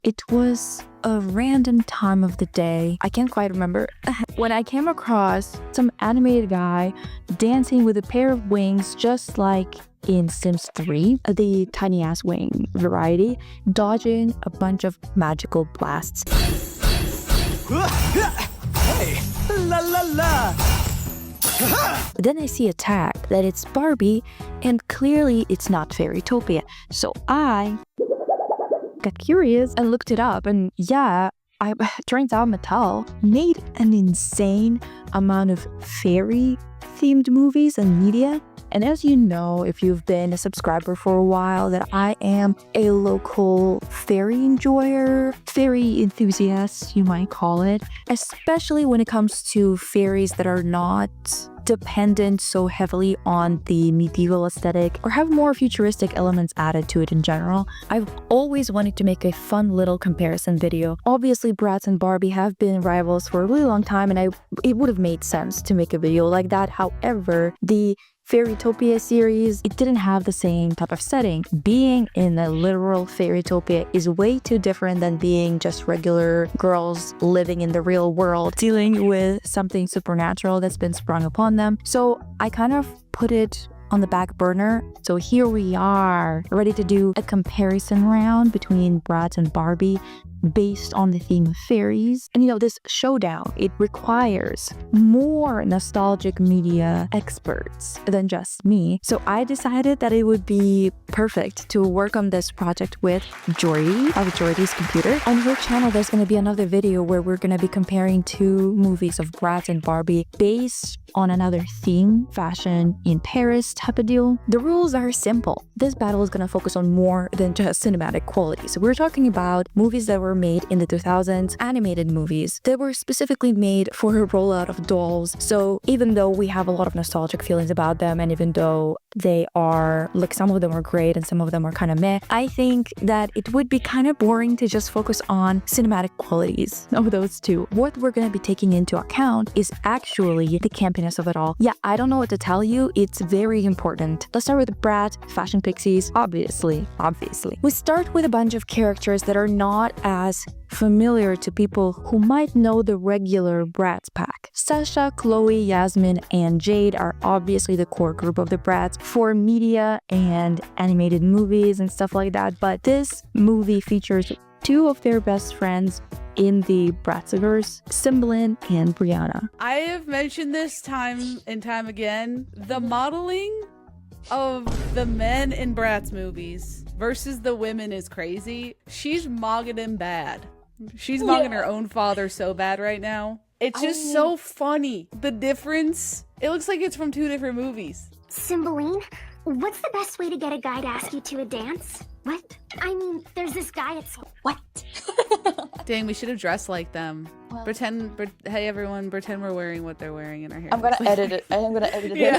It was a random time of the day, I can't quite remember, when I came across some animated guy dancing with a pair of wings just like in Sims 3, the tiny ass wing variety, dodging a bunch of magical blasts. Hey, la la la! Then I see a tag that it's Barbie, and clearly it's not Fairytopia. So I got curious and looked it up, and yeah, turns out Mattel made an insane amount of fairy-themed movies and media. And as you know, if you've been a subscriber for a while, that I am a local fairy enjoyer, fairy enthusiast, you might call it, especially when it comes to fairies that are not dependent so heavily on the medieval aesthetic or have more futuristic elements added to it in general. I've always wanted to make a fun little comparison video. Obviously, Bratz and Barbie have been rivals for a really long time, and it would have made sense to make a video like that. However, the Fairytopia series, it didn't have the same type of setting. Being in a literal Fairytopia is way too different than being just regular girls living in the real world, dealing with something supernatural that's been sprung upon them. So I kind of put it on the back burner. So here we are, ready to do a comparison round between Bratz and Barbie based on the theme of fairies. And you know, this showdown, it requires more nostalgic media experts than just me. So I decided that it would be perfect to work on this project with Jordy of Jordy's Computer. On her channel, there's going to be another video where we're going to be comparing two movies of Bratz and Barbie based on another theme, fashion in Paris type of deal. The rules are simple. This battle is going to focus on more than just cinematic quality. So we're talking about movies that were made in the 2000s, animated movies that were specifically made for a rollout of dolls. So even though we have a lot of nostalgic feelings about them, and even though they are, like, some of them are great and some of them are kind of meh, I think that it would be kind of boring to just focus on cinematic qualities of those two. What we're going to be taking into account is actually the campiness of it all. Yeah, I don't know what to tell you. It's very important. Let's start with Bratz, Fashion Pixiez, obviously. We start with a bunch of characters that are not as familiar to people who might know the regular Bratz pack. Sasha, Chloe, Yasmin, and Jade are obviously the core group of the Bratz for media and animated movies and stuff like that, but this movie features two of their best friends in the Bratziverse, Cymbeline and Brianna. I have mentioned this time and time again, the modeling of the men in Bratz movies versus the women is crazy. She's mogging him bad. She's mogging her own father so bad right now. It's just so funny. The difference. It looks like it's from two different movies. Cymbeline, what's the best way to get a guy to ask you to a dance? What? I mean, there's this guy at school. What? Dang, we should have dressed like them. Well, hey everyone, pretend we're wearing what they're wearing in our hair. I'm gonna edit it. I am gonna edit it. Yeah.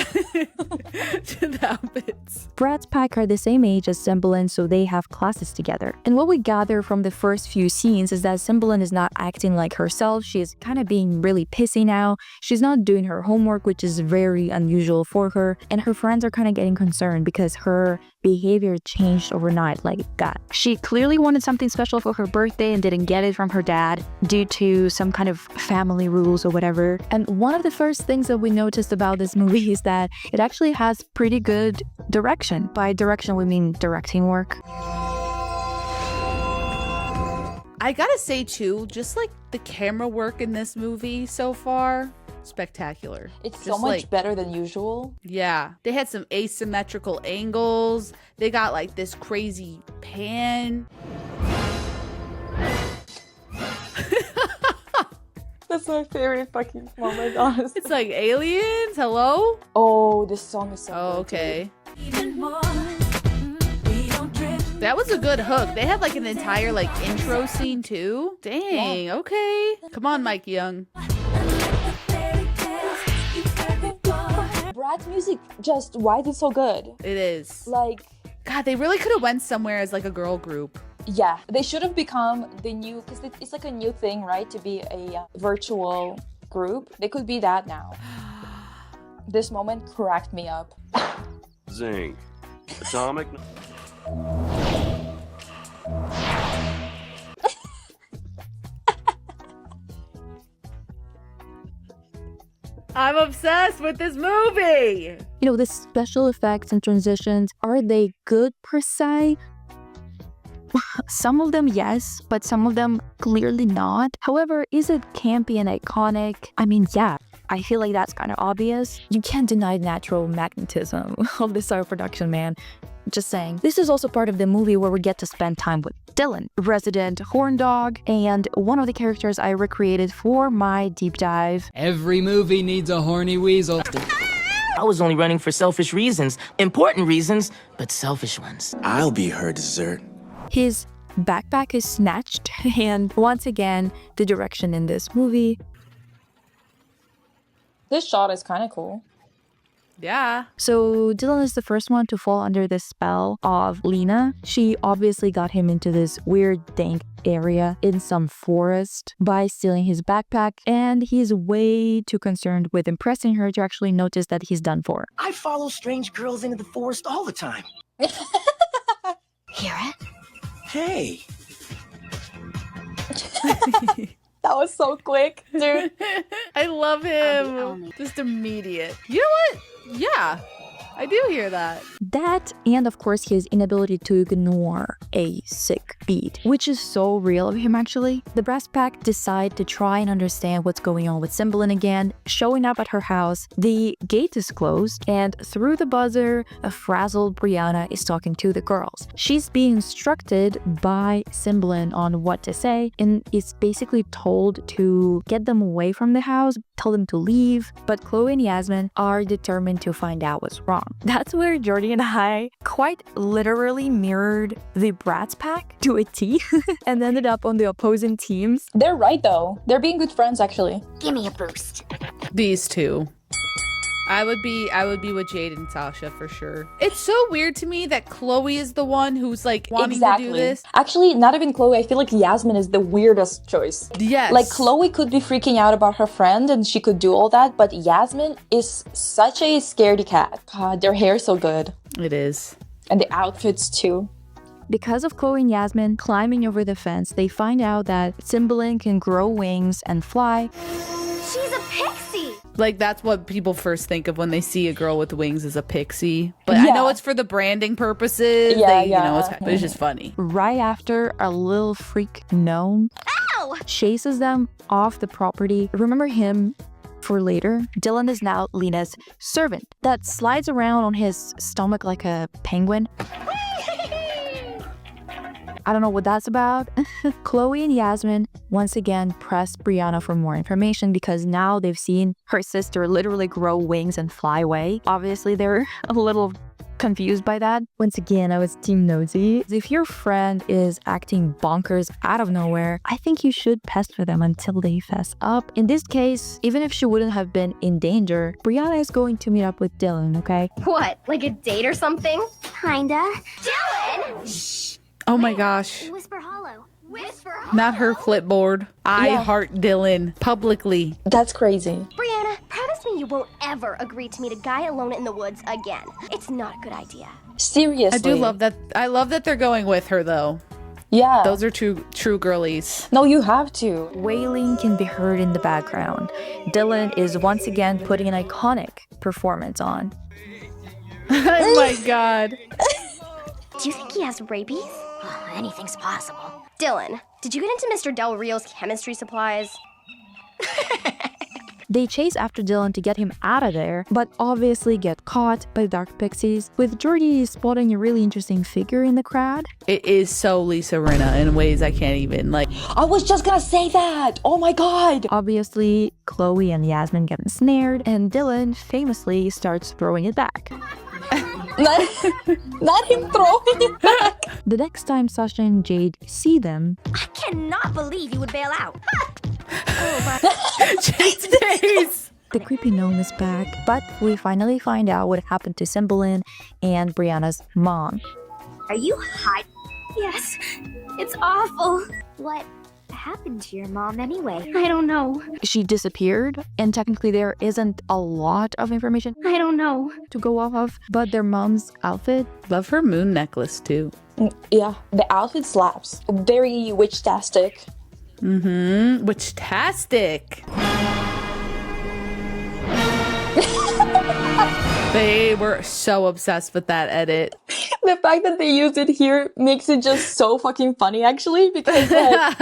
To the outfits. Bratz pack are the same age as Cymbeline, so they have classes together. And what we gather from the first few scenes is that Cymbeline is not acting like herself. She is kind of being really pissy now. She's not doing her homework, which is very unusual for her. And her friends are kind of getting concerned because her behavior changed overnight like that. She clearly wanted something special for her birthday and didn't get it from her dad due to some kind of family rules or whatever. And one of the first things that we noticed about this movie is that it actually has pretty good direction. By direction, we mean directing work. I gotta say too, just like the camera work in this movie so far, spectacular. It's just so much better than usual. Yeah, they had some asymmetrical angles. They got like this crazy pan. That's my favorite fucking moment, honestly. It's like aliens. Hello? Oh, this song is so good. Okay. That was a good hook. They had like an entire like intro scene too. Dang, okay. Come on, Mike Young. Bratz music, just why is it so good? It is. Like, God, they really could have went somewhere as like a girl group. yeah, they should have become the new, because it's like a new thing, right? To be a virtual group. They could be that now. This moment cracked me up. Zinc. Atomic. I'm obsessed with this movie. You know, the special effects and transitions, are they good per se? Some of them, yes, but some of them clearly not. However, is it campy and iconic? I mean, yeah, I feel like that's kind of obvious. You can't deny the natural magnetism of this style of production, man. Just saying. This is also part of the movie where we get to spend time with Dylan, resident horn dog, and one of the characters I recreated for my deep dive. Every movie needs a horny weasel. I was only running for selfish reasons. Important reasons, but selfish ones. I'll be her dessert. His backpack is snatched, and once again, the direction in this movie. This shot is kind of cool. Yeah. So Dylan is the first one to fall under the spell of Lena. She obviously got him into this weird, dank area in some forest by stealing his backpack, and he's way too concerned with impressing her to actually notice that he's done for. I follow strange girls into the forest all the time. Hear it? Hey. That was so quick, dude. I love him. Just immediate. You know what? Yeah, I do hear that. That, and of course his inability to ignore a sick beat, which is so real of him actually. The Brass Pack decide to try and understand what's going on with Cymbeline again, showing up at her house. The gate is closed, and through the buzzer, a frazzled Brianna is talking to the girls. She's being instructed by Cymbeline on what to say, and is basically told to get them away from the house, tell them to leave, but Chloe and Yasmin are determined to find out what's wrong. That's where Jordy and I quite literally mirrored the Bratz Pack to a T and ended up on the opposing teams. They're right though. They're being good friends actually. Give me a boost. These two. I would be with Jade and Sasha for sure. It's so weird to me that Chloe is the one who's like wanting to do this. Actually, not even Chloe. I feel like Yasmin is the weirdest choice. Yes. Like Chloe could be freaking out about her friend and she could do all that, but Yasmin is such a scaredy cat. God, their hair is so good. It is. And the outfits too. Because of Chloe and Yasmin climbing over the fence, they find out that Cymbeline can grow wings and fly. She's a pixie! Like, that's what people first think of when they see a girl with wings as a pixie. But I Yeah. know it's for the branding purposes. Yeah, You know, yeah. but it's just funny. Right after a little freak gnome chases them off the property. Remember him for later? Dylan is now Lena's servant that slides around on his stomach like a penguin. I don't know what that's about. Chloe and Yasmin once again press Brianna for more information because now they've seen her sister literally grow wings and fly away. Obviously, they're a little confused by that. Once again, I was team nosy. If your friend is acting bonkers out of nowhere, I think you should pester them until they fess up. In this case, even if she wouldn't have been in danger, Brianna is going to meet up with Dylan, okay? What, like a date or something? Kinda. Dylan! Shh! Oh my gosh. Whisper hollow. Whisper hollow. Not her clipboard. I Yeah. heart Dylan publicly. That's crazy. Brianna, promise me you won't ever agree to meet a guy alone in the woods again. It's not a good idea. Seriously. I do love that. I love that they're going with her though. Yeah. Those are true girlies. No, you have to. Wailing can be heard in the background. Dylan is once again putting an iconic performance on. Oh my god. Do you think he has rabies? Oh, anything's possible. Dylan, did you get into Mr. Del Rio's chemistry supplies? They chase after Dylan to get him out of there, but obviously get caught by Dark Pixies, with Jordy spotting a really interesting figure in the crowd. It is so Lisa Rinna in ways I can't even like. I was just gonna say that. Oh my god. Obviously, Chloe and Yasmin get ensnared, and Dylan famously starts throwing it back. Not him throwing it back. The next time Sasha and Jade see them, I cannot believe you would bail out. Jade's face. the creepy gnome is back, but we finally find out what happened to Cymbeline and Brianna's mom. Are you high? Yes, it's awful. What happened to your mom anyway? I don't know. She disappeared, and technically there isn't a lot of information I don't know. to go off of, but their mom's outfit. Love her moon necklace too. Yeah, the outfit slaps. Very witch-tastic. Witch-tastic. They were so obsessed with that edit. The fact that they used it here makes it just so fucking funny, actually, because like,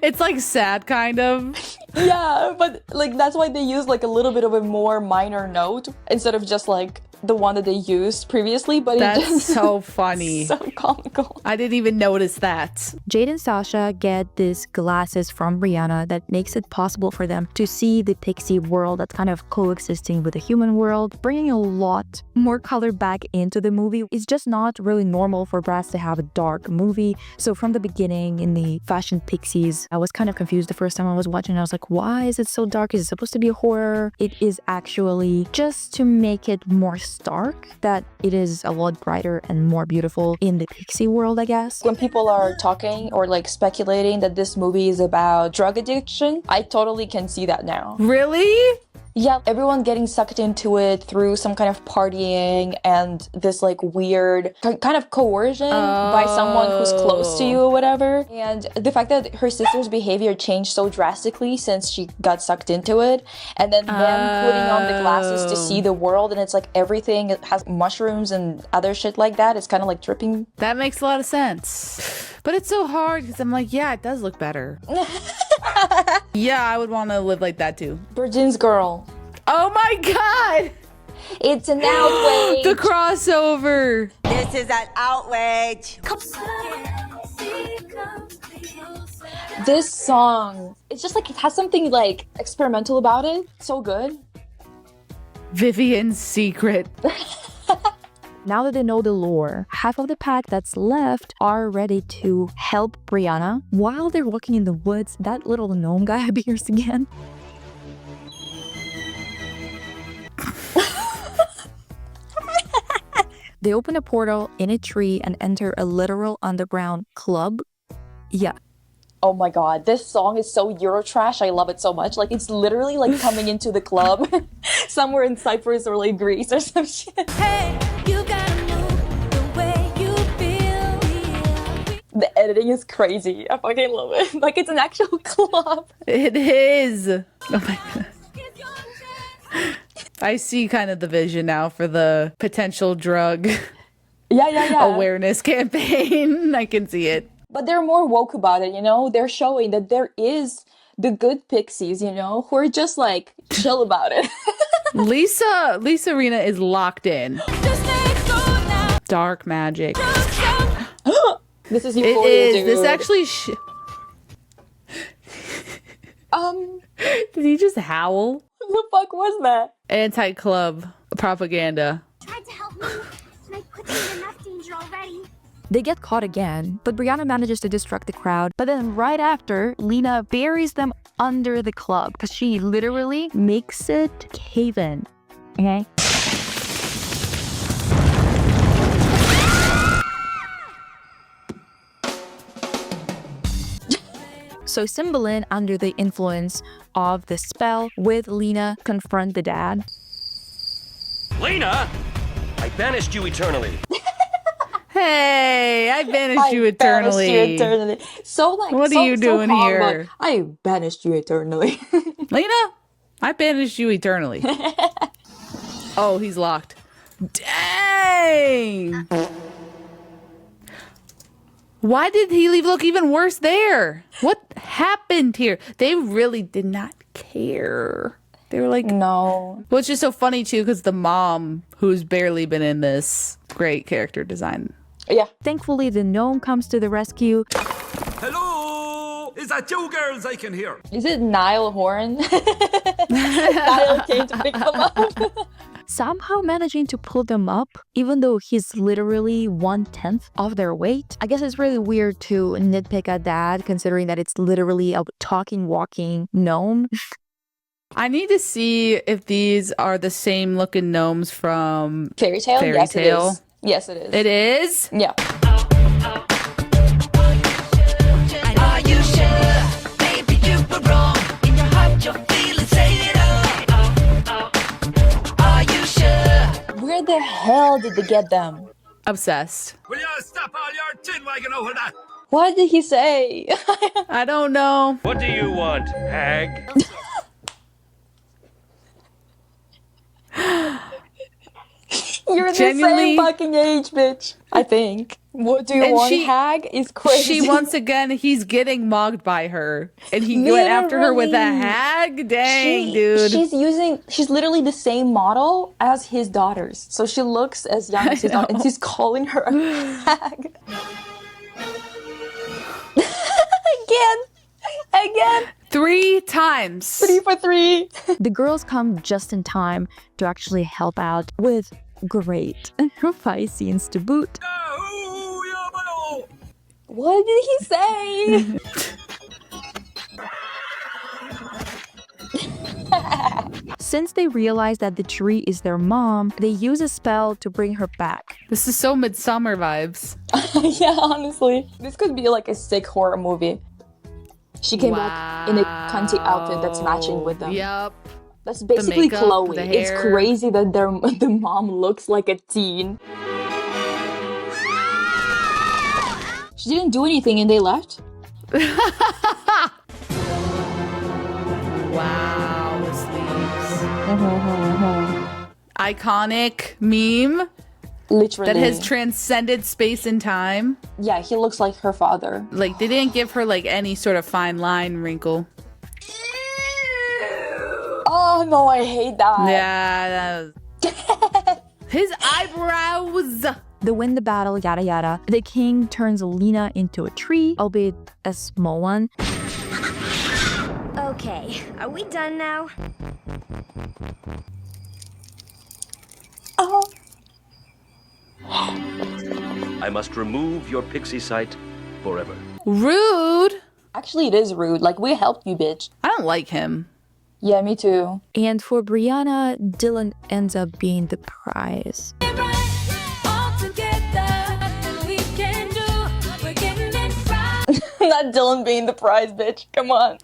it's like sad, kind of. yeah, but like that's why they use like a little bit of a more minor note instead of just like the one that they used previously. But That's it's just so funny. so comical. I didn't even notice that. Jade and Sasha get these glasses from Brianna that makes it possible for them to see the pixie world that's kind of coexisting with the human world, bringing a lot more color back into the movie. It's just not really normal for Bratz to have a dark movie. So from the beginning in the fashion Pixiez, I was kind of confused the first time I was watching. I was like, why is it so dark? Is it supposed to be a horror? It is actually just to make it more stark, that it is a lot brighter and more beautiful in the pixie world, I guess. When people are talking or like speculating that this movie is about drug addiction, I totally can see that now. Really? Yeah, everyone getting sucked into it through some kind of partying and this like weird kind of coercion by someone who's close to you or whatever. And the fact that her sister's behavior changed so drastically since she got sucked into it, and then them putting on the glasses to see the world, and it's like everything has mushrooms and other shit like that. It's kind of like tripping. That makes a lot of sense. But it's so hard because I'm like, yeah, it does look better. Yeah, I would want to live like that too. Virgin's girl. Oh my god! It's an outrage. The crossover! This is an outrage. This song, it's just like it has something like experimental about it. So good. Vivian's secret. Now that they know the lore, half of the pack that's left are ready to help Brianna. While they're walking in the woods, that little gnome guy appears again. They open a portal in a tree and enter a literal underground club. Yeah. Oh my god, this song is so Eurotrash. I love it so much. Like, it's literally like coming into the club somewhere in Cyprus or like Greece or some shit. Hey, you gotta move the way you feel. The editing is crazy. I fucking love it. Like, it's an actual club. It is. Oh my god. I see kind of the vision now for the potential drug Yeah. awareness campaign. I can see it. But they're more woke about it, you know? They're showing that there is the good Pixies, you know, who are just like chill about it. Lisa Rena is locked in. Dark magic. This is It Euphoria, is. dude. This actually did he just howl? The fuck was that? Anti-club propaganda. Tried to help me, and I put them in enough danger already. They get caught again, but Brianna manages to distract the crowd. But then right after, Lena buries them under the club because she literally makes it cave in. Okay? So Cymbeline, under the influence of the spell with Lena, confront the dad. Lena, I banished you eternally. Hey, I banished you eternally. Banished you eternally. So like, What are you doing calm, here? but I banished you eternally. Lena, I banished you eternally. Oh, he's locked. Dang! Why did he look even worse there? What happened here? They really did not care. They were like, No. Well, it's just so funny too, because the mom, who's barely been in this, great character design. Yeah. Thankfully, the gnome comes to the rescue. Hello? Is that you girls I can hear? Is it Niall Horan? Niall came to pick them up. Somehow managing to pull them up, even though he's literally 1/10 of their weight. I guess it's really weird to nitpick at that, considering that it's literally a talking, walking gnome. I need to see if these are the same looking gnomes from Fairy Tale? Fairy Yes, Tale. it is. Yes, it is. It is? Yeah. Are you sure? Maybe you were wrong. In your heart, you're feeling, say it all. Are you sure? Where the hell did they get them? Obsessed. Will you stop all your tin wagging over that? What did he say? I don't know. What do you want, hag? You're Genuinely- the same fucking age, bitch. I think. What do you And want? she- Hag is crazy. She once again, he's getting mugged by her, and he went after her with a Literally. hag. Dang, dude. She's literally the same model as his daughters. So she looks as young as his daughter, and he's calling her a hag. Again. 3 times. 3 for 3. The girls come just in time to actually help out with great fight scenes to boot. What did he say? Since they realize that the tree is their mom, they use a spell to bring her back. This is so Midsummer vibes. Yeah, honestly. This could be like a sick horror movie. She came back in a cunty outfit that's matching with them. Yep. That's basically makeup, Chloe. the It's hair. crazy that the mom looks like a teen. She didn't do anything and they left? Wow, the sleeves. Iconic meme Literally. that has transcended space and time. Yeah, he looks like her father. Like, they didn't give her, like, any sort of fine line wrinkle. Oh no, I hate that. Yeah, that was... His eyebrows! They win the battle, yada yada. The king turns Lena into a tree, albeit a small one. Okay, are we done now? Oh. I must remove your pixie sight forever. Rude! Actually, it is rude. Like, we helped you, bitch. I don't like him. Yeah, me too. And for Brianna, Dylan ends up being the prize. Not Dylan being the prize, bitch. Come on.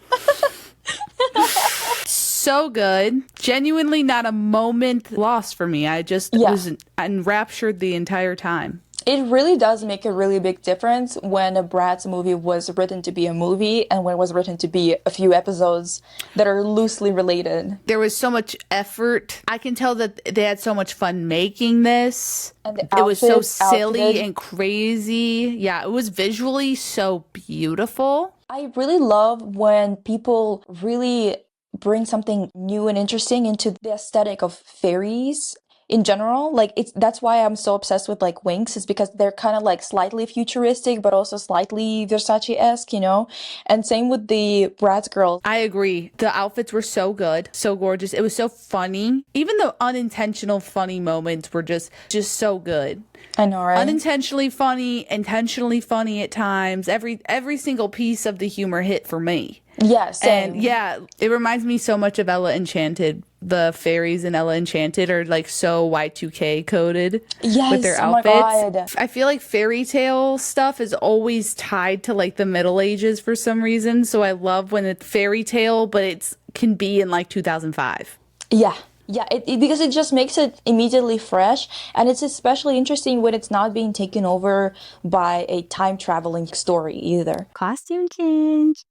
So good. Genuinely not a moment lost for me. I just was enraptured the entire time. It really does make a really big difference when a Bratz movie was written to be a movie and when it was written to be a few episodes that are loosely related. There was so much effort. I can tell that they had so much fun making this. And the it was so outfits, silly outfitted. and crazy. Yeah, it was visually so beautiful. I really love when people really bring something new and interesting into the aesthetic of fairies in general. Like, that's why I'm so obsessed with like Winx, is because they're kind of like slightly futuristic but also slightly Versace-esque, you know. And same with the Bratz girls. I agree. The outfits were so good, so gorgeous. It was so funny. Even the unintentional funny moments were just so good. I know, right? Unintentionally funny, intentionally funny at times. Every single piece of the humor hit for me. Yeah, same. And yeah, it reminds me so much of Ella Enchanted. The fairies in Ella Enchanted are like so Y2K coded with their oh my outfits. God. I feel like fairy tale stuff is always tied to like the Middle Ages for some reason. So I love when it's fairy tale, but it can be in like 2005. Yeah. Yeah, because it just makes it immediately fresh, and it's especially interesting when it's not being taken over by a time-traveling story either. Costume change.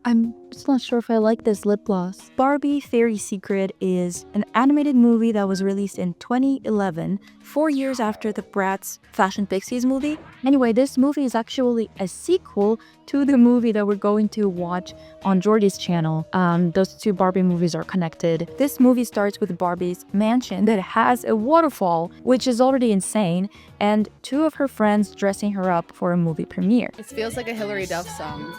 I'm just not sure if I like this lip gloss. Barbie Fairy Secret is an animated movie that was released in 2011, 4 years after the Bratz Fashion Pixiez movie. Anyway, this movie is actually a sequel to the movie that we're going to watch on Jordy's channel. Those two Barbie movies are connected. This movie starts with Barbie's mansion that has a waterfall, which is already insane, and two of her friends dressing her up for a movie premiere. It feels like a Hilary Duff song.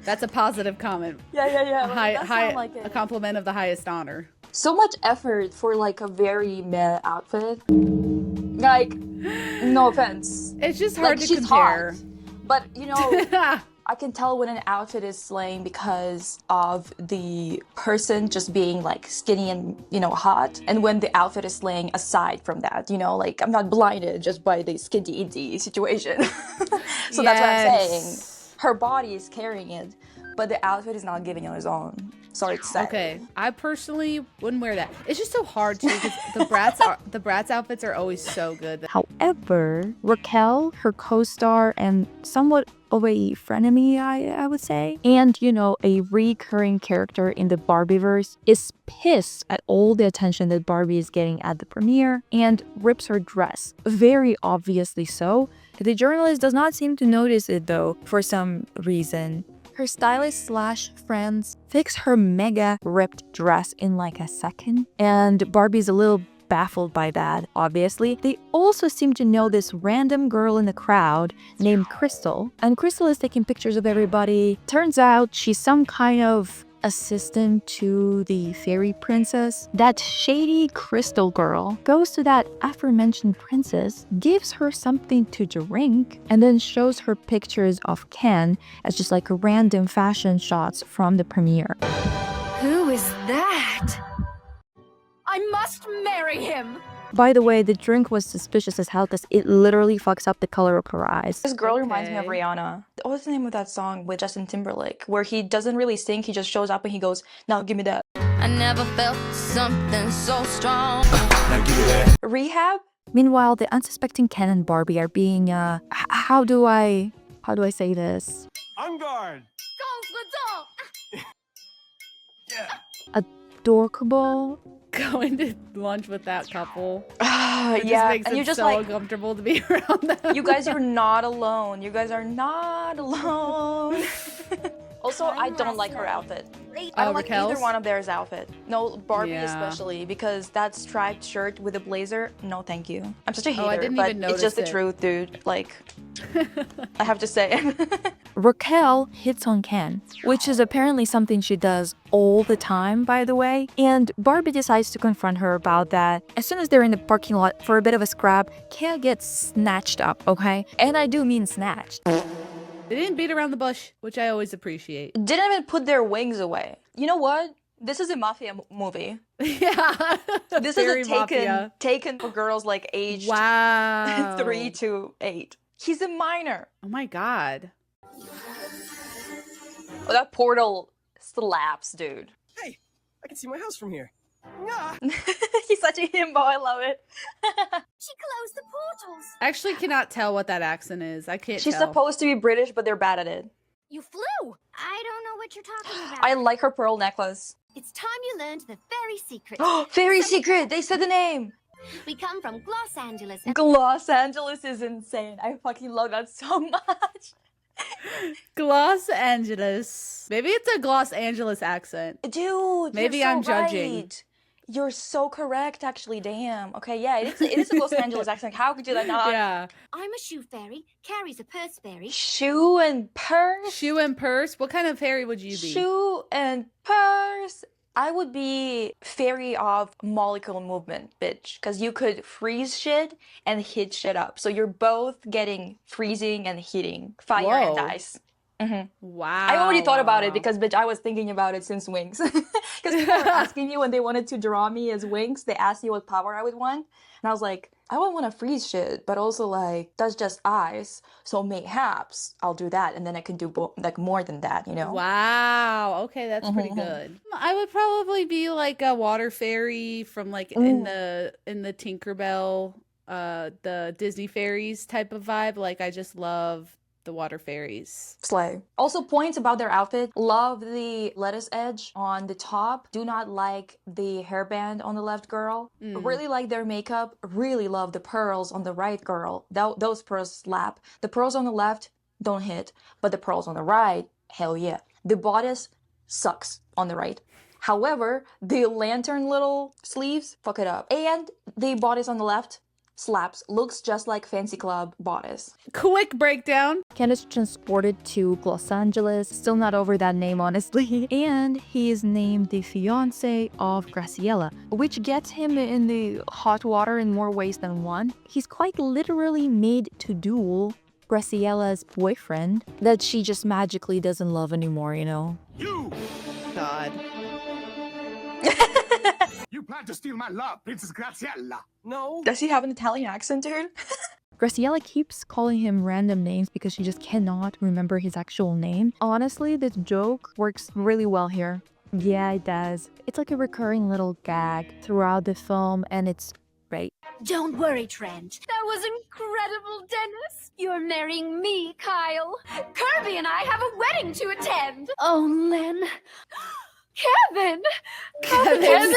That's a positive comment. Yeah. A compliment of the highest honor. So much effort for like a very meh outfit. Like, no offense. It's just hard like, to she's compare. Hot, but you know, I can tell when an outfit is slaying because of the person just being like skinny and, you know, hot, and when the outfit is slaying aside from that, you know, like I'm not blinded just by the skinny indie situation. So that's what I'm saying. Her body is carrying it, but the outfit is not giving on its own. Sorry to say. Okay, I personally wouldn't wear that. It's just so hard too because the Bratz outfits are always so good. However, Raquel, her co-star and somewhat of a frenemy, I would say. And, you know, a recurring character in the Barbieverse is pissed at all the attention that Barbie is getting at the premiere and rips her dress. Very obviously so. The journalist does not seem to notice it though, for some reason. Her stylist slash friends fix her mega ripped dress in like a second, and Barbie's a little baffled by that, obviously. They also seem to know this random girl in the crowd named Crystal, and Crystal is taking pictures of everybody. Turns out she's some kind of assistant to the fairy princess. That shady Crystal girl goes to that aforementioned princess, gives her something to drink, and then shows her pictures of Ken as just like random fashion shots from the premiere. Who is that? I must marry him! By the way, the drink was suspicious as hell because it literally fucks up the color of her eyes. This girl reminds me of Rihanna. What's the name of that song with Justin Timberlake? Where he doesn't really sing, he just shows up and he goes, now give me that. I never felt something so strong. Rehab? Meanwhile, the unsuspecting Ken and Barbie are being, how do I say this? On guard. Adorable. Going to lunch with that couple. Yeah, Just makes and it you're just so like, uncomfortable to be around them. you guys are not alone. You guys are not alone. Also, I don't like her outfit. I don't like either one of theirs outfit. No, Barbie especially, because that striped shirt with a blazer, no thank you. I'm such a hater, I didn't but even it's just the notice it. truth, dude. Like, I have to say. Raquel hits on Ken, which is apparently something she does all the time, by the way. And Barbie decides to confront her about that. As soon as they're in the parking lot for a bit of a scrap, Ken gets snatched up, okay? And I do mean snatched. They didn't beat around the bush, which I always appreciate. Didn't even put their wings away. You know what? This is a Mafia movie. Yeah. This is a taken for girls like aged 3 to 8. He's a minor. Oh my god. Oh, that portal slaps, dude. Hey, I can see my house from here. He's such a himbo, I love it. She closed the portals! I actually cannot tell what that accent is. I can't She's tell. supposed to be British, but they're bad at it. You flew! I don't know what you're talking about. I like her pearl necklace. It's time you learned the fairy secret. Fairy secret! They said the name! We come from Los Angeles. Los Angeles is insane. I fucking love that so much. Los Angeles. Maybe it's a Los Angeles accent. Dude, maybe you're so I'm judging. Right. You're so correct, actually. Damn. Okay, yeah, it is a Los Angeles accent. How could you not? Yeah. I'm a shoe fairy. Carrie's a purse fairy. Shoe and purse? Shoe and purse? What kind of fairy would you be? Shoe and purse. I would be fairy of molecule movement, bitch. Because you could freeze shit and heat shit up. So you're both getting freezing and heating. Fire and ice. Wow. I already thought about it because, bitch, I was thinking about it since Winx. Because people were asking you when they wanted to draw me as Winx, they asked you what power I would want. And I was like, I would want to freeze shit, but also like, that's just ice. So mayhaps I'll do that. And then I can do like more than that, you know? Wow. Okay, that's pretty good. I would probably be like a water fairy from like in the Tinkerbell, the Disney fairies type of vibe. Like I just love the water fairies. Slay. Also, points about their outfit. Love the lettuce edge on the top. Do not like the hairband on the left girl. Really like their makeup. Really love the pearls on the right girl. Those pearls slap. The pearls on the left don't hit, but the pearls on the right, hell yeah. The bodice sucks on the right. However, the lantern little sleeves fuck it up. And the bodice on the left slaps, looks just like Fancy Club bodice. Quick breakdown. Ken is transported to Los Angeles, still not over that name honestly, and he is named the fiance of Graciela, which gets him in the hot water in more ways than one. He's quite literally made to duel Graciela's boyfriend that she just magically doesn't love anymore, you know? You! God. You plan to steal my love, Princess Graciela. No. Does he have an Italian accent, dude? Graciela keeps calling him random names because she just cannot remember his actual name. Honestly, this joke works really well here. Yeah, it does. It's like a recurring little gag throughout the film, and it's right? Don't worry, Trent. That was incredible, Dennis. You're marrying me, Kyle. Kirby and I have a wedding to attend. Oh, Lynn. Kevin! Kevin?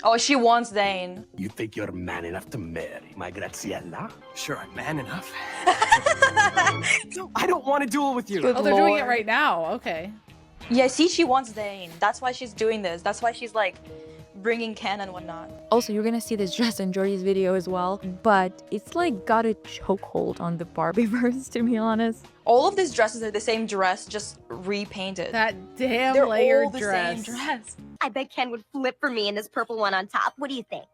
Oh, she wants Dane. You think you're man enough to marry my Graziella? Sure, I'm man enough. I don't want to duel with you. Good Oh, they're doing it lord. right now. Okay. Yeah, see, she wants Dane. That's why she's doing this. That's why she's like bringing Ken and whatnot. Also, you're gonna see this dress in Jordy's video as well, but it's like got a chokehold on the Barbie verse, to be honest. All of these dresses are the same dress, just repainted. That damn They're layered all the dress. same dress. I bet Ken would flip for me in this purple one on top. What do you think?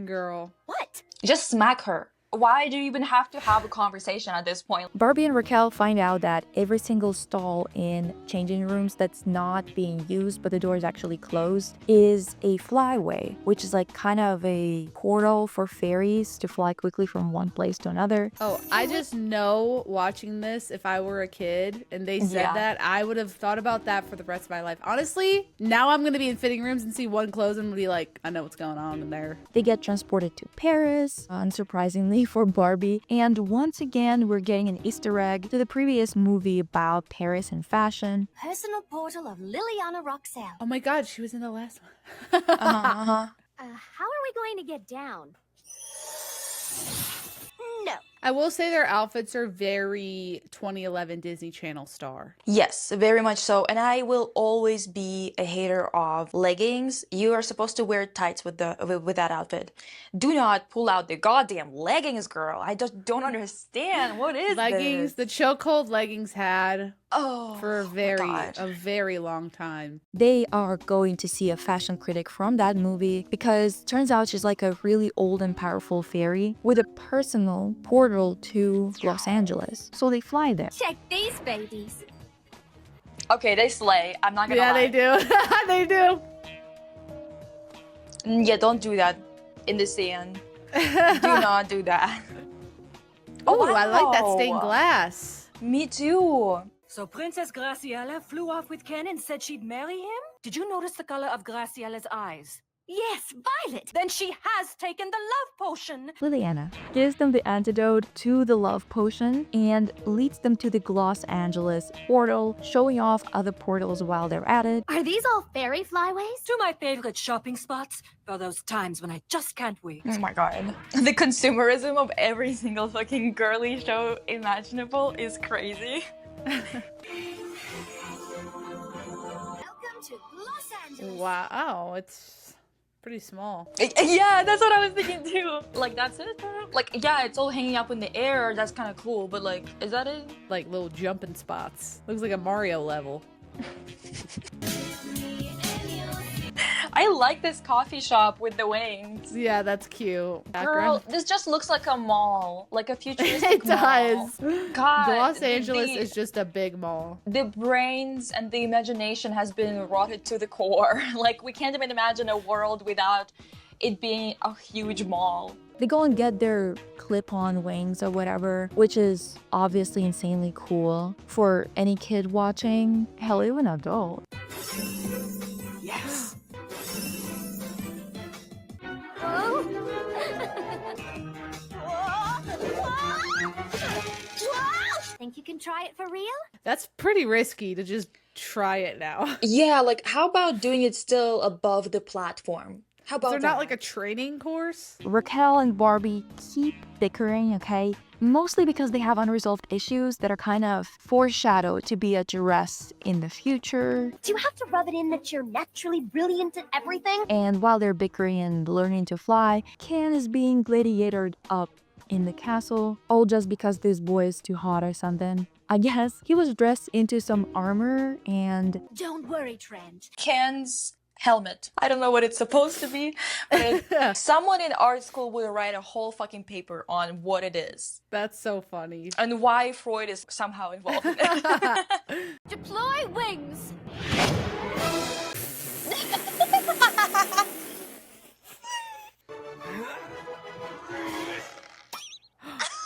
Girl. What? Just smack her. Why do you even have to have a conversation at this point? Barbie and Raquel find out that every single stall in changing rooms that's not being used but the door is actually closed is a flyway, which is like kind of a portal for fairies to fly quickly from one place to another. Oh, I just know watching this, if I were a kid and they said that, I would have thought about that for the rest of my life. Honestly, now I'm going to be in fitting rooms and see one close and be like, I know what's going on in there. They get transported to Paris, unsurprisingly for Barbie, and once again we're getting an Easter egg to the previous movie about Paris and fashion. Personal portal of Liliana Roxelle. Oh my god, she was in the last one. How are we going to get down? No. I will say their outfits are very 2011 Disney Channel star. Yes, very much so. And I will always be a hater of leggings. You are supposed to wear tights with that outfit. Do not pull out the goddamn leggings, girl. I just don't understand. What is Leggings, this? the chokehold leggings had for a my God. very long time. They are going to see a fashion critic from that movie because turns out she's like a really old and powerful fairy with a personal portal to Los Angeles. So they fly there. Check these babies. Okay, they slay. I'm not gonna Yeah, lie. they do. They do. Yeah, don't do that in the scene. Do not do that. Oh, I like that stained wow. glass. Me too. So Princess Graciela flew off with Ken and said she'd marry him? Did you notice the color of Graciela's eyes? Yes, Violet. Then she has taken the love potion. Liliana gives them the antidote to the love potion and leads them to the Los Angeles portal, showing off other portals while they're at it. Are these all fairy flyways? To my favorite shopping spots for those times when I just can't wait. Oh my god. The consumerism of every single fucking girly show imaginable is crazy. Welcome to Los Angeles. Wow, it's pretty small. Yeah, that's what I was thinking too. Like, that's it? Like, yeah, it's all hanging up in the air. That's kind of cool, but like, is that it? Like little jumping spots. Looks like a Mario level. I like this coffee shop with the wings. Yeah, that's cute. Girl, Background. this just looks like a mall. Like a futuristic It does. mall. God. Los Angeles is just a big mall. The brains and the imagination has been rotted to the core. Like, we can't even imagine a world without it being a huge mall. They go and get their clip-on wings or whatever, which is obviously insanely cool for any kid watching. Hell, even an adult. Yes. Think you can try it for real? That's pretty risky to just try it now. Yeah, like, how about doing it still above the platform? How about Is there not like a training course? Raquel and Barbie keep bickering, okay? Mostly because they have unresolved issues that are kind of foreshadowed to be addressed in the future. Do you have to rub it in that you're naturally brilliant at everything? And while they're bickering and learning to fly, Ken is being gladiatored up in the castle, all just because this boy is too hot or something. I guess he was dressed into some armor and... Don't worry, Trent. Ken's helmet. I don't know what it's supposed to be, but someone in art school would write a whole fucking paper on what it is. That's so funny. And why Freud is somehow involved in it. Deploy wings!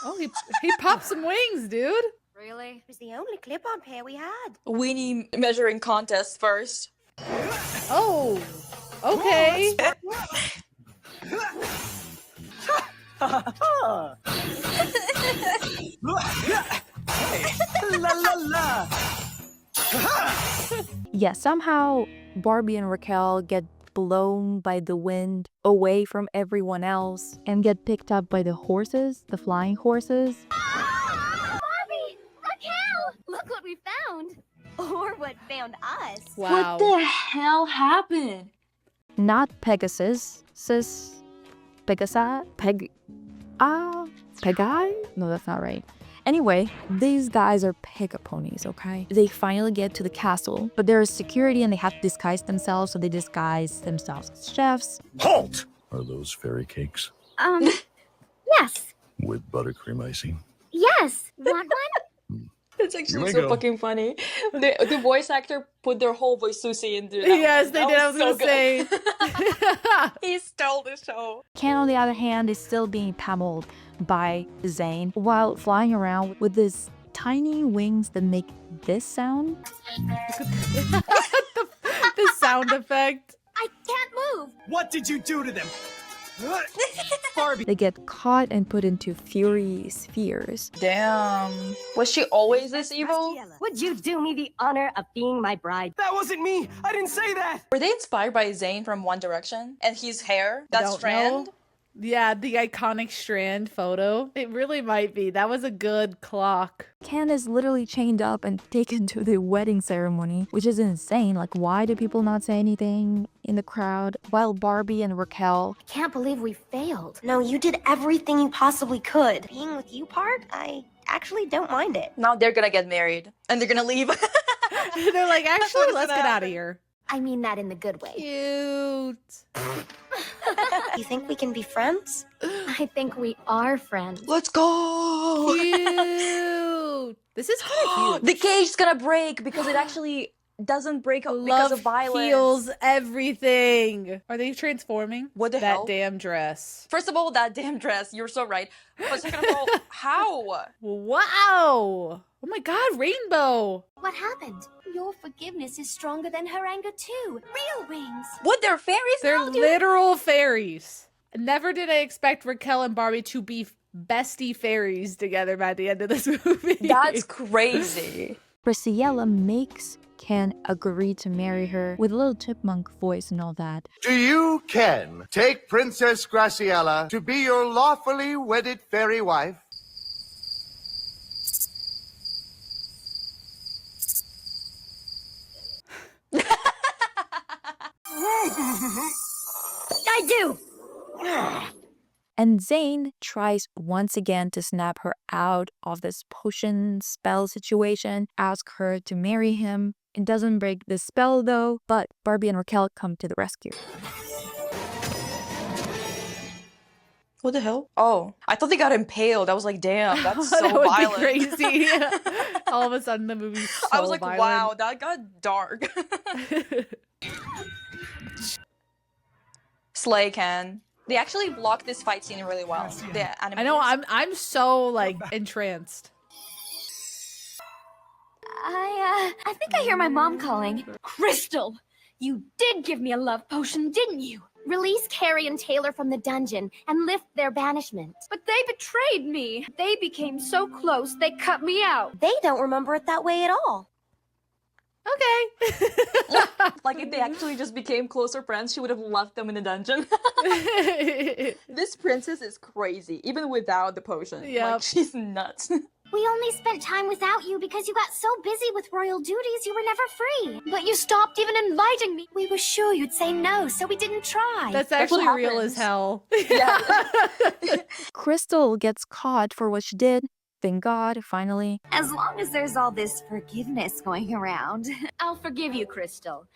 Oh, he popped some wings, dude. Really? It was the only clip-on pair we had. Weenie measuring contest first. Oh, okay. La la la. Yeah, somehow Barbie and Raquel get blown by the wind away from everyone else and get picked up by the horses, the flying horses. Barbie! Raquel! Look what we found! Or what found us. Wow. What the hell happened? Not Pegasus, Pegasi? Pegi? No, that's not right. Anyway, these guys are pickup ponies, okay? They finally get to the castle, but there is security and they have to disguise themselves, so they disguise themselves as chefs. Halt! Are those fairy cakes? Yes. With buttercream icing? Yes. Want one? It's actually so fucking funny. The voice actor put their whole voice Susie into that. Yes, they did. I was so gonna say. He stole the show. Ken, on the other hand, is still being pummeled by Zane while flying around with these tiny wings that make this sound. The sound effect. I can't move. What did you do to them? Barbie. They get caught and put into fury spheres. Damn. Was she always this evil? Would you do me the honor of being my bride? That wasn't me. I didn't say that. Were they inspired by Zayn from One Direction? And his hair? That Don't strand? know. Yeah, the iconic strand photo. It really might be. That was a good clock. Ken is literally chained up and taken to the wedding ceremony, which is insane. Like, why do people not say anything in the crowd? While Barbie and Raquel... I can't believe we failed. No, you did everything you possibly could. Being with you part, I actually don't mind it. Now they're gonna get married. And they're gonna leave. They're like, actually, let's get out of here. I mean that in the good way. Cute. You think we can be friends? I think we are friends. Let's go! Cute. This is kind of huge. The cage is gonna break because it actually doesn't break up because of violence. Heals everything. Are they transforming? What the hell? That damn dress. First of all, that damn dress. You're so right. But second of all, how? Wow. Oh my god, rainbow. What happened? Your forgiveness is stronger than her anger too. Real wings. What, they're fairies They're now, dude? literal fairies. Never did I expect Raquel and Barbie to be bestie fairies together by the end of this movie. That's crazy. Graciela makes Ken agree to marry her with a little chipmunk voice and all that. Do you, Ken, take Princess Graciela to be your lawfully wedded fairy wife? I do. And Zane tries once again to snap her out of this potion spell situation, ask her to marry him. It doesn't break the spell though, but Barbie and Raquel come to the rescue. What the hell? Oh, I thought they got impaled. I was like, damn, that's so that would violent. be crazy. All of a sudden the movie's so I was like, violent. wow, that got dark. Slay Ken. They actually blocked this fight scene really well. The I know, I'm so like entranced. I think I hear my mom calling. Crystal, you did give me a love potion, didn't you? Release Carrie and Taylor from the dungeon and lift their banishment. But they betrayed me. They became so close, they cut me out. They don't remember it that way at all. Okay. Like if they actually just became closer friends, she would have left them in the dungeon. This princess is crazy, even without the potion. Yep. Like, she's nuts. We only spent time without you because you got so busy with royal duties you were never free. But you stopped even inviting me. We were sure you'd say no, so we didn't try. That's actually real as hell. Yeah. Crystal gets caught for what she did. Thank God, finally. As long as there's all this forgiveness going around, I'll forgive you, Crystal.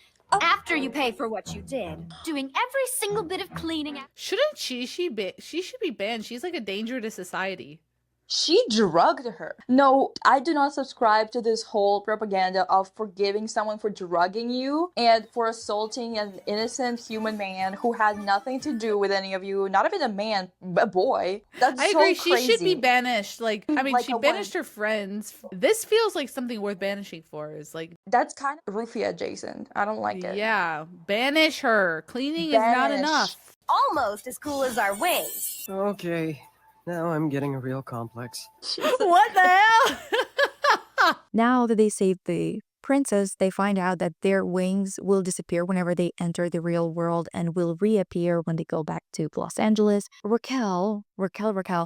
After you pay for what you did. Doing every single bit of cleaning. Shouldn't she should be banned. She's like a danger to society. She drugged her. No, I do not subscribe to this whole propaganda of forgiving someone for drugging you and for assaulting an innocent human man who had nothing to do with any of you. Not even a man, a boy. That's I so agree. crazy. She should be banished. Like, I mean, Like she a banished her friends. This feels like something worth banishing for. Is like, that's kind of Rufia adjacent. I don't like it. yeah, banish her. Cleaning is not Banish. enough. Almost as cool as our wings. Okay, Now I'm getting a real complex. What the hell? Now that they saved the princess, they find out that their wings will disappear whenever they enter the real world and will reappear when they go back to Los Angeles. Raquel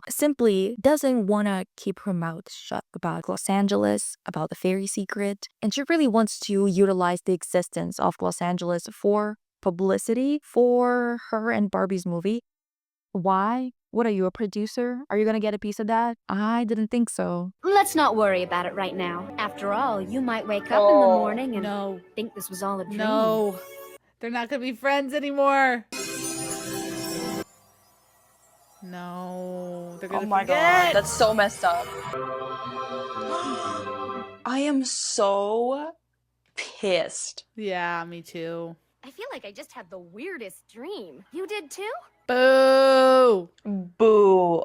simply doesn't want to keep her mouth shut about Los Angeles, about the fairy secret, and she really wants to utilize the existence of Los Angeles for publicity for her and Barbie's movie. Why? What are you, a producer? Are you gonna get a piece of that? I didn't think so. Let's not worry about it right now. After all, you might wake up in the morning and think this was all a dream. No. They're not gonna be friends anymore. No. They're gonna Oh my forget. god, that's so messed up. I am so pissed. Yeah, me too. I feel like I just had the weirdest dream. You did too? Boo! Boo.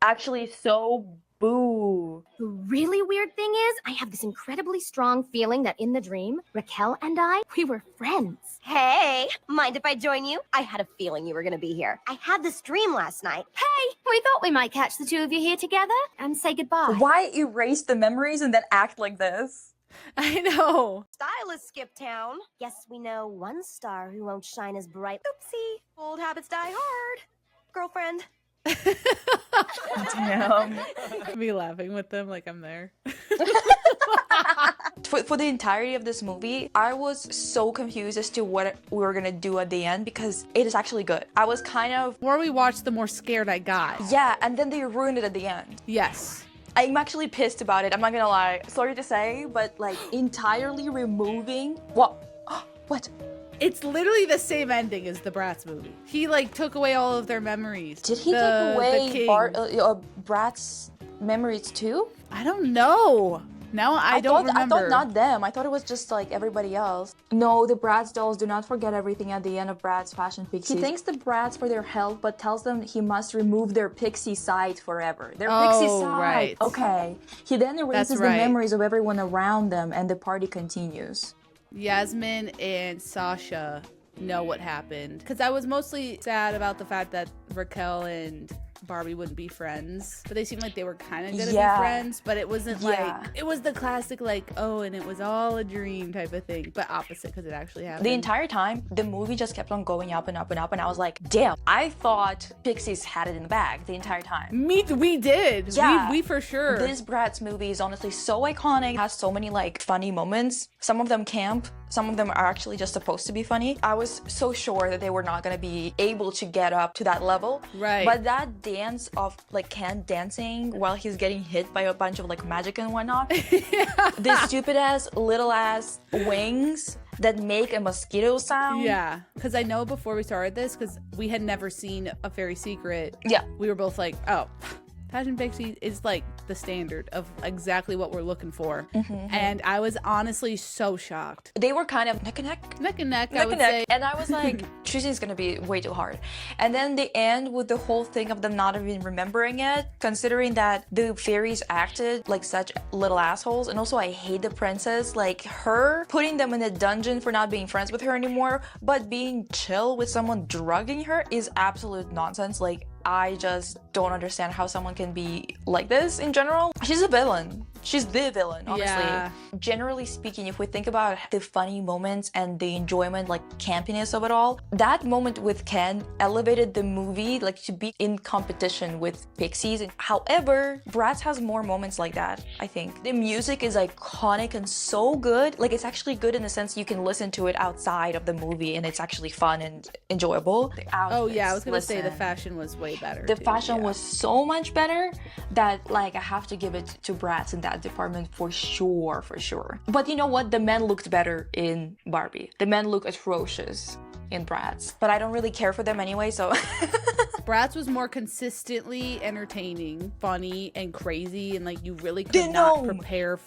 Actually, so boo. The really weird thing is, I have this incredibly strong feeling that in the dream, Raquel and we were friends. Hey, mind if I join you? I had a feeling you were gonna be here. I had this dream last night. Hey, we thought we might catch the two of you here together and say goodbye. Why erase the memories and then act like this? I know. Stylist skip town. Guess we know one star who won't shine as bright. Oopsie. Old habits die hard. Girlfriend. Damn. Me laughing with them like I'm there. For the entirety of this movie, I was so confused as to what we were gonna do at the end because it is actually good. I was kind of... The more we watched, the more scared I got. Yeah, and then they ruined it at the end. Yes. I'm actually pissed about it, I'm not gonna lie. Sorry to say, but like entirely removing... What? What? It's literally the same ending as the Bratz movie. He like took away all of their memories. Did he take away Bratz memories too? I don't know. Now I don't remember. I thought not them. I thought it was just like everybody else. No, the Bratz dolls do not forget everything at the end of Bratz Fashion Pixiez. He thanks the Bratz for their help, but tells them he must remove their pixie side forever. Their pixie side. Right. Okay. He then erases the memories of everyone around them, and the party continues. Yasmin and Sasha know what happened. Because I was mostly sad about the fact that Raquel and Barbie wouldn't be friends, but they seemed like they were kind of gonna be friends, but it wasn't like, it was the classic like, oh, and it was all a dream type of thing, but opposite because it actually happened. The entire time, the movie just kept on going up and up and up, and I was like, damn, I thought Pixiez had it in the bag the entire time. We did. Yeah. We for sure. This Bratz movie is honestly so iconic, has so many like funny moments. Some of them camp, some of them are actually just supposed to be funny. I was so sure that they were not gonna be able to get up to that level. Right. But that dance of like Ken dancing while he's getting hit by a bunch of like magic and whatnot. This stupid ass little ass wings that make a mosquito sound. Yeah, because I know before we started this, because we had never seen A Fairy Secret. Yeah. We were both like, oh, Fashion Pixie is like the standard of exactly what we're looking for. And I was honestly so shocked. They were kind of neck and neck. Neck and neck, I would say. And I was like, choosing's gonna be way too hard. And then they end with the whole thing of them not even remembering it, considering that the fairies acted like such little assholes. And also I hate the princess, like her putting them in a dungeon for not being friends with her anymore, but being chill with someone drugging her is absolute nonsense. Like, I just don't understand how someone can be like this in general. She's a villain. She's the villain, honestly. Yeah. Generally speaking, if we think about the funny moments and the enjoyment, like campiness of it all, that moment with Ken elevated the movie like to be in competition with Pixiez. However, Bratz has more moments like that, I think. The music is iconic and so good. Like, it's actually good in the sense you can listen to it outside of the movie and it's actually fun and enjoyable. Oh yeah, I was gonna say the fashion was way better. The fashion was so much better that like I have to give it to Bratz in that department for sure. But you know what? The men looked better in Barbie. The men look atrocious in Bratz. But I don't really care for them anyway, so... Bratz was more consistently entertaining, funny, and crazy, and like you really could not prepare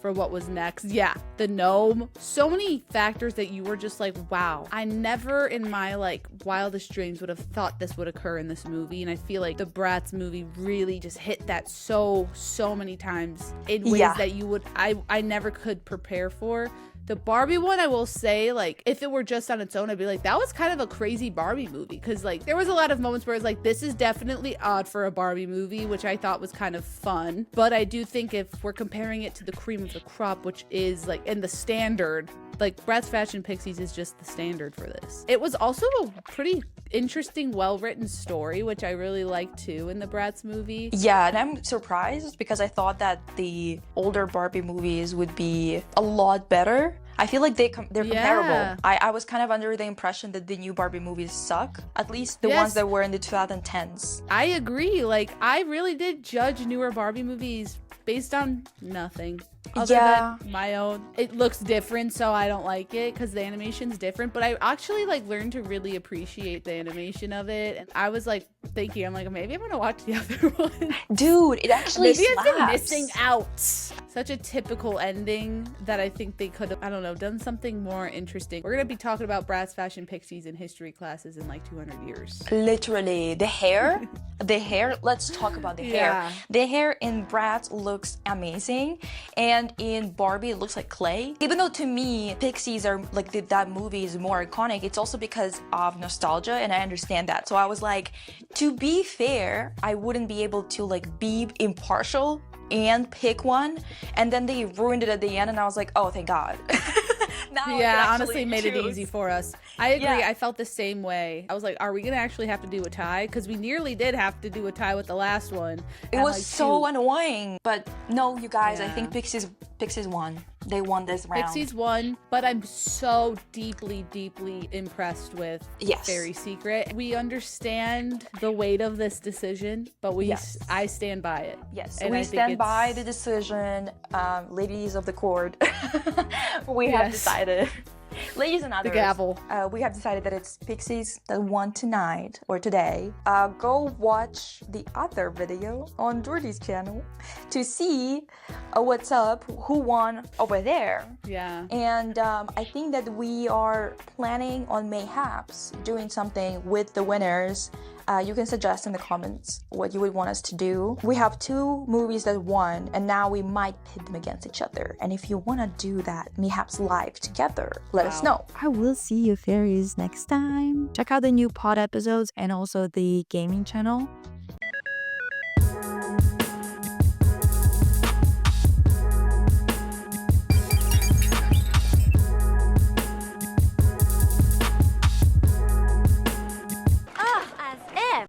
for what was next. Yeah, the gnome. So many factors that you were just like, wow, I never in my like wildest dreams would have thought this would occur in this movie. And I feel like the Bratz movie really just hit that so many times in ways that you would, I never could prepare for. The Barbie one, I will say, like, if it were just on its own, I'd be like, that was kind of a crazy Barbie movie. Because, like, there was a lot of moments where it's like, this is definitely odd for a Barbie movie, which I thought was kind of fun. But I do think if we're comparing it to the cream of the crop, which is, like, in the standard, like, Bratz Fashion Pixiez is just the standard for this. It was also a pretty interesting, well-written story, which I really liked, too, in the Bratz movie. Yeah, and I'm surprised because I thought that the older Barbie movies would be a lot better. I feel like they're comparable. I was kind of under the impression that the new Barbie movies suck, at least the ones that were in the 2010s. I agree. Like, I really did judge newer Barbie movies based on nothing. Other than my own. It looks different, so I don't like it because the animation's different. But I actually like learned to really appreciate the animation of it. And I was like thinking, I'm like, maybe I'm gonna watch the other one. Dude, it actually maybe slaps. I've been missing out. Such a typical ending that I think they could have, I don't know, done something more interesting. We're gonna be talking about Bratz Fashion Pixiez in history classes in like 200 years. Literally, the hair, let's talk about the hair. The hair in Bratz looks amazing, and in Barbie it looks like clay. Even though to me Pixiez are like that movie is more iconic, it's also because of nostalgia, and I understand that. So I was like, to be fair, I wouldn't be able to like be impartial and pick one, and then they ruined it at the end, and I was like, oh, thank God. Honestly made it easy for us. I agree. I felt the same way. I was like, are we gonna actually have to do a tie? Because we nearly did have to do a tie with the last one. It was like so annoying. But no, you guys, I think Pixiez won. They won this round. Pixiez won, but I'm so deeply impressed with Fairy Secret. We understand the weight of this decision, but I stand by it. Yes, and we stand by the decision, ladies of the court. We have decided. Ladies and others, the gavel. We have decided that it's Pixiez that won tonight or today. Go watch the other video on Jordy's channel to see what's up, who won over there. Yeah. And I think that we are planning on mayhaps doing something with the winners. You can suggest in the comments what you would want us to do. We have 2 movies that won, and now we might pit them against each other. And if you want to do that, mayhaps live together, let us know. I will see you fairies next time. Check out the new pod episodes and also the gaming channel.